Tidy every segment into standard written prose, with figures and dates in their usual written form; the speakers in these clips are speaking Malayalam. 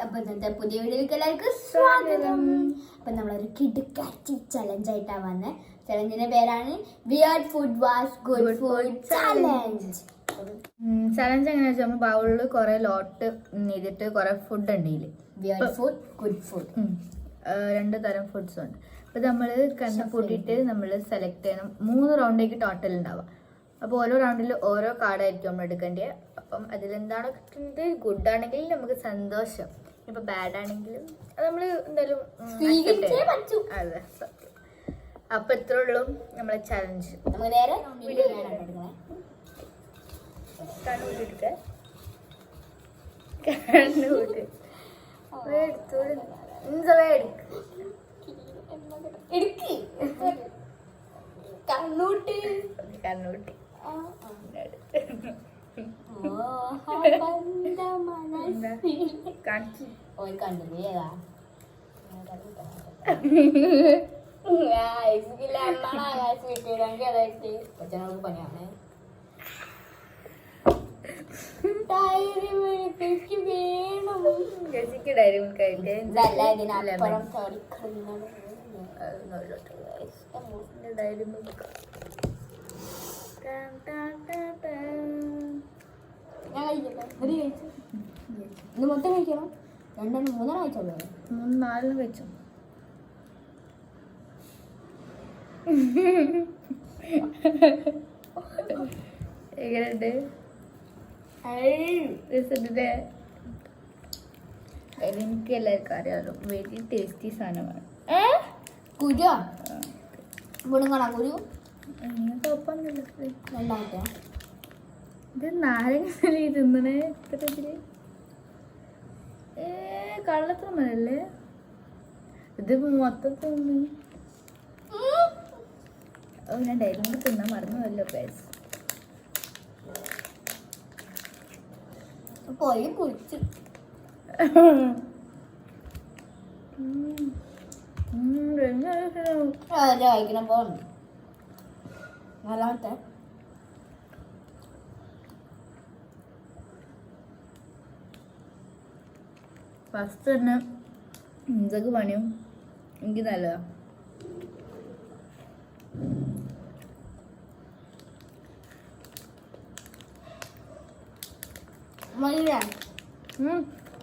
അപ്പൊ ഇന്നത്തെ പുതിയ വീഡിയോയിലേക്ക് എല്ലാവർക്കും സ്വാഗതം. അപ്പൊ നമ്മളൊരു കിടുക്കാച്ചി ചലഞ്ച് ആയിട്ടാണ് വന്നത്. ചലഞ്ചിന്റെ പേരാണ് weird food was good food challenge. Challenge എങ്ങനെയാ വെച്ചാൽ നമ്മൾ ബൗളിൽ കുറെ ലോട്ട് ചെയ്തിട്ട് കുറെ ഫുഡ് ഉണ്ട് ഇതില്. വിയർഡ് ഫുഡ് ഗുഡ് ഫുഡ് 2 തരം ഫുഡ്സ് ഉണ്ട്. അപ്പൊ നമ്മള് കണ്ണ് പൂട്ടിയിട്ട് നമ്മൾ സെലക്ട് ചെയ്യണം. 3 റൗണ്ടേക്ക് ടോട്ടൽ ഉണ്ടാവുക. അപ്പോൾ ഓരോ റൗണ്ടിൽ ഓരോ കാർഡായിരിക്കും നമ്മൾ എടുക്കേണ്ടത്. അപ്പം അതിലെന്താണോ കിട്ടുന്നത്, ഗുഡ് ആണെങ്കിൽ നമുക്ക് സന്തോഷം, ഇപ്പൊ ബാഡ് ആണെങ്കിലും അത് നമ്മൾ എന്തായാലും അതെ. അപ്പൊ ഇത്രേ ഉള്ളൂ നമ്മളെ ചലഞ്ച്. നമുക്ക് നേരെ കണ്ണൂട്ടിട്ട് കണ്ണൂട്ട് എടുക്ക് കണ്ണൂട്ടി കണ്ണൂട്ടി കാണിച്ചു ഓൻ കണ്ടില്ലേ പണിയാണ്. ഡയറി മിൽക്ക് ആയിട്ട് ഡയറി മിൽക്ക് ഞാൻ കഴിക്കട്ടെ. ഇന്ന് മൊത്തം കഴിക്കണം. 2-3 കഴിച്ചോളൂ. 4 വെച്ചു. എങ്ങനെയുണ്ട്? എനിക്ക് എല്ലാവർക്കും അറിയാലോ, വെരി ടേസ്റ്റി സാധനമാണ്. കുരു മുടുങ്ങണ കുരു കുഴപ്പമൊന്നുമില്ല. 2 ഇത് നാരങ്ങ തിന്നണേ ഇത്തരത്തില്. കള്ളത്തമ്മല്ലേ ഇത് മൊത്തത്തിൽ. ഞാൻ ഡയറി കൂടി തിന്നാൻ മറന്നുവല്ലോ പേസ്. പോയി കുഴിച്ചു കഴിക്കണം പോണ്ട്. നാലാമത്തെ ഫസ്റ്റ് തന്നെ ഇതൊക്കെ പണിയും എനിക്ക് നല്ലതാ.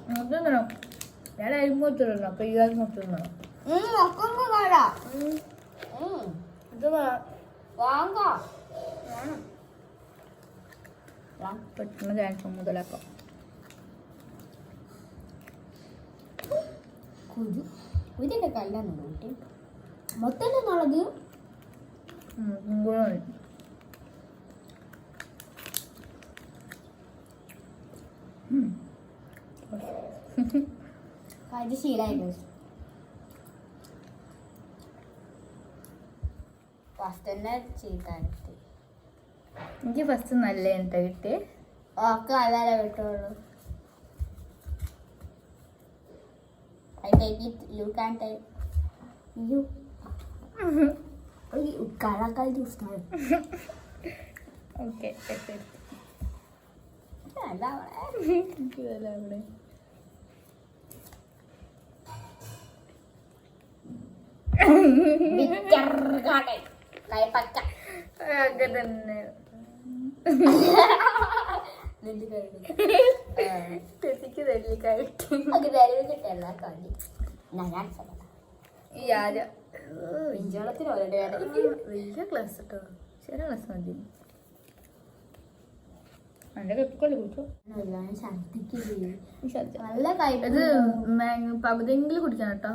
മൊത്തം ഞാൻ അരിമൊത്തിടണം. അപ്പൊ ഈ കാര്യം മൊത്തം ഇത് പെട്ടെന്ന് ക്യാൻസർ മുതലാക്കാം. കുരു ഇതിന്റെ കല്ലാണ് കൂട്ടി മൊത്തം എന്നുള്ളത് കഴിച്ച് ശീലമായിട്ട്. ഫസ്റ്റ് തന്നെ ചീത്താനിട്ട് എനിക്ക് ഫസ്റ്റ് നല്ല എണ്ണ കിട്ടി. ഒക്കെ നല്ല കിട്ടുള്ളൂ. I take it, you can take you. Karakal juice time. Okay, that's it. Ada അവിടെ bicar kayak kayak pacak. Agak തന്നെ തെറ്റിക്ക് നെല്ലിക്കായിട്ട് കിട്ടില്ല കളി ഞാൻ ഈ ആര് ഇഞ്ചോളത്തിന് വലിയ ക്ലാസ് കേട്ടോ. ചെറിയ ക്ലാസ് മതി. നല്ല കെട്ടിക്കൊള്ളി കുടിച്ചോ. നല്ല ഇത് പകുതിയെങ്കിലും കുടിക്കണം കേട്ടോ.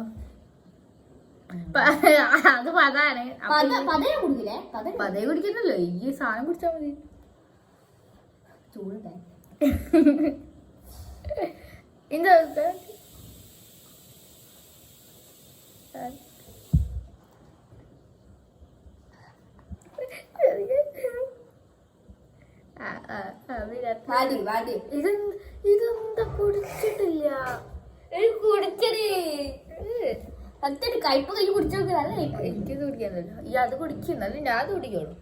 അത് പതാണ്. പതേ കുടിക്കുന്നല്ലോ. ഈ സാധനം കുടിച്ചാ മതി. ചൂടുണ്ടേ എന്താ ഇതെന്താ കുടിച്ചിട്ടില്ല. കുടിച്ചത് സത്യം കയ്പ് കൈ കുടിച്ചു നോക്കുക. എനിക്കിത് കുടിക്കാനല്ലോ. ഈ അത് കുടിക്കുന്നല്ല, ഞാൻ അത് കുടിക്കുള്ളൂ.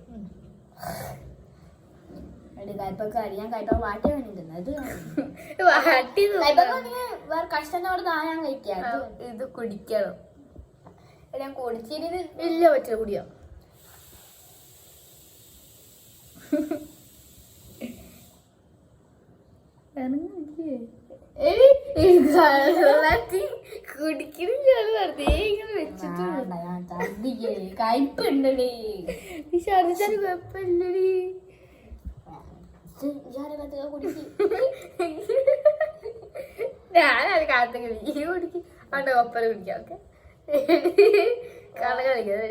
കയ്പൊക്കെ അറിയാൻ കയ്പ വാട്ടി വേണ്ടിയിരുന്നത് വാട്ടി വേറെ കഷ്ടത്തോടെ താഴാൻ കഴിക്കാം ഇത് കുടിക്കണം. ഞാൻ കുടിച്ചിരുന്ന് ഇല്ല പറ്റില്ല കുടിയോ. കയ്പുണ്ടേ കുഴപ്പമില്ലടി. ഞാനത് കാലത്തൊക്കെ കുടിക്കും. അവിടെ ഒപ്പര കുടിക്കാം. ഓക്കെ കള കളിക്കുന്നത്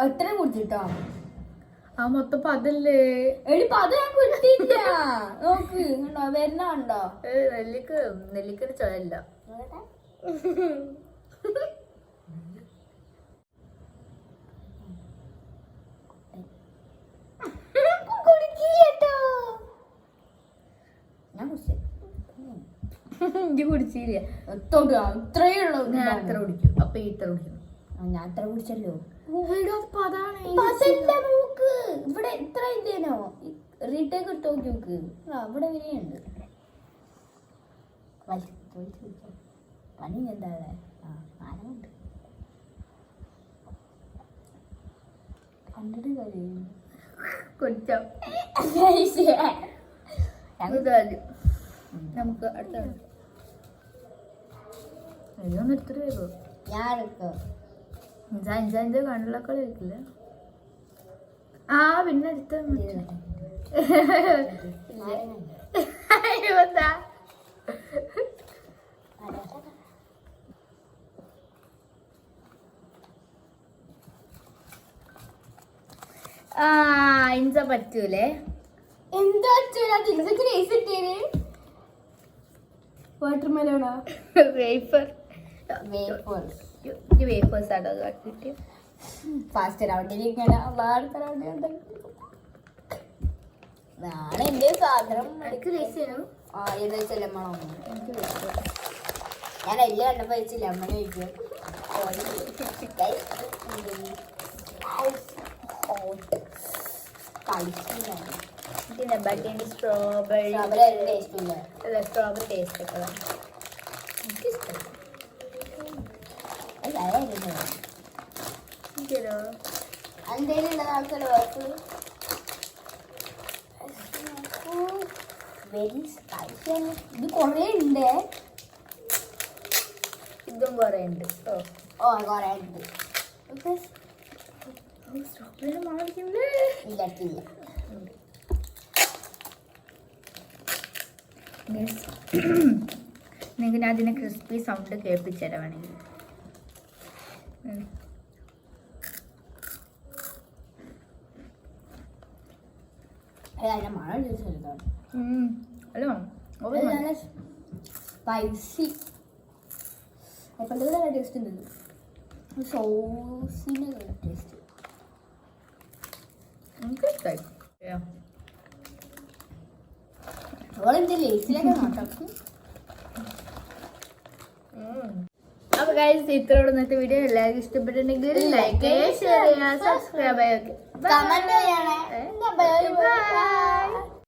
എത്ര കുടിച്ചിട്ടോ ആ മൊത്തം പതല്ലേ. എടി പത ഞാൻ കുടിച്ചില്ല. നോക്ക് വരുന്നുണ്ടോ? നെല്ലിക്കൊരു ചൊല്ല. കുടിച്ചില്ല. ഇത്രയേ ഉള്ളൂ. ഞാൻ അത്ര കുടിക്കും. അപ്പൊ ഈ ഇത്ര കുടിക്കും. ഞാൻ അത്ര കുടിച്ചല്ലോ. പതാണ് നോക്ക് ഇവിടെ ഇത്ര ഇല്ലേനോ. റീടേക്ക് എടുത്ത് നോക്കി നോക്ക്. അവിടെ വരെയുണ്ട്. പണി എന്താ ആനമുണ്ട് കണ്ടിട്ട് കാര്യം കുടിച്ചോ. നമുക്ക് അടുത്ത എത്ര വരും. ഞാൻ അഞ്ചാഞ്ച് കണ്ണിലൊക്കെ കഴിക്കില്ല. ആ പിന്നെ അടുത്ത ഇഞ്ച പറ്റൂലേ. എന്താ വാട്ടർമെലോണോ വേഫർ വേഫേഴ്സ് ആണോ കിട്ടിയ ഫാസ്റ്റ് റൗണ്ടിൽ ഇങ്ങനെ അടുത്ത റൗണ്ട് നാളെ എന്റെ സാധനം ഏതാ ലെമണോ. ഞാൻ എല്ലാം കണ്ടപ്പോ വെച്ച് ലെമൺ കഴിക്കും. സ്ട്രോബെറി ടേസ്റ്റ് ഇല്ല. സ്ട്രോബെറി ടേസ്റ്റ് ഒക്കെ എന്തേലും ആൾക്കാര് വർക്ക് വെരി സ്പൈസി. ഇത് കൊറേ ഉണ്ട്. ഇതും കൊറേ ഉണ്ട്. ഓ കൊറേ ഉണ്ട്. സ്ട്രോബെറി മാറിക്കില്ലേ. ഇല്ല നിങ്ങൾക്ക് ഞാൻ അതിനെ ക്രിസ്പി സൗണ്ട് കേൾപ്പിച്ചുതരാം വേണമെങ്കിൽ. മഴ ഹലോ സ്പൈസി നല്ല ടേസ്റ്റ് ഉണ്ട്. സോസിന് ടേസ്റ്റ് എനിക്ക് ഇഷ്ടമായി. അവളെന്താ ലേസിലൊക്കെ നോക്കാം. അപ്പൊ ഗൈസ് ഇത്രയോട് ഇന്നത്തെ വീഡിയോ എല്ലാവർക്കും ഇഷ്ടപ്പെട്ടിട്ടുണ്ടെങ്കിൽ ലൈക്ക് ചെയ്യുക, ഷെയർ ചെയ്യുക, സബ്സ്ക്രൈബ് ചെയ്യുക, കമന്റ് ചെയ്യണേ. ബൈ.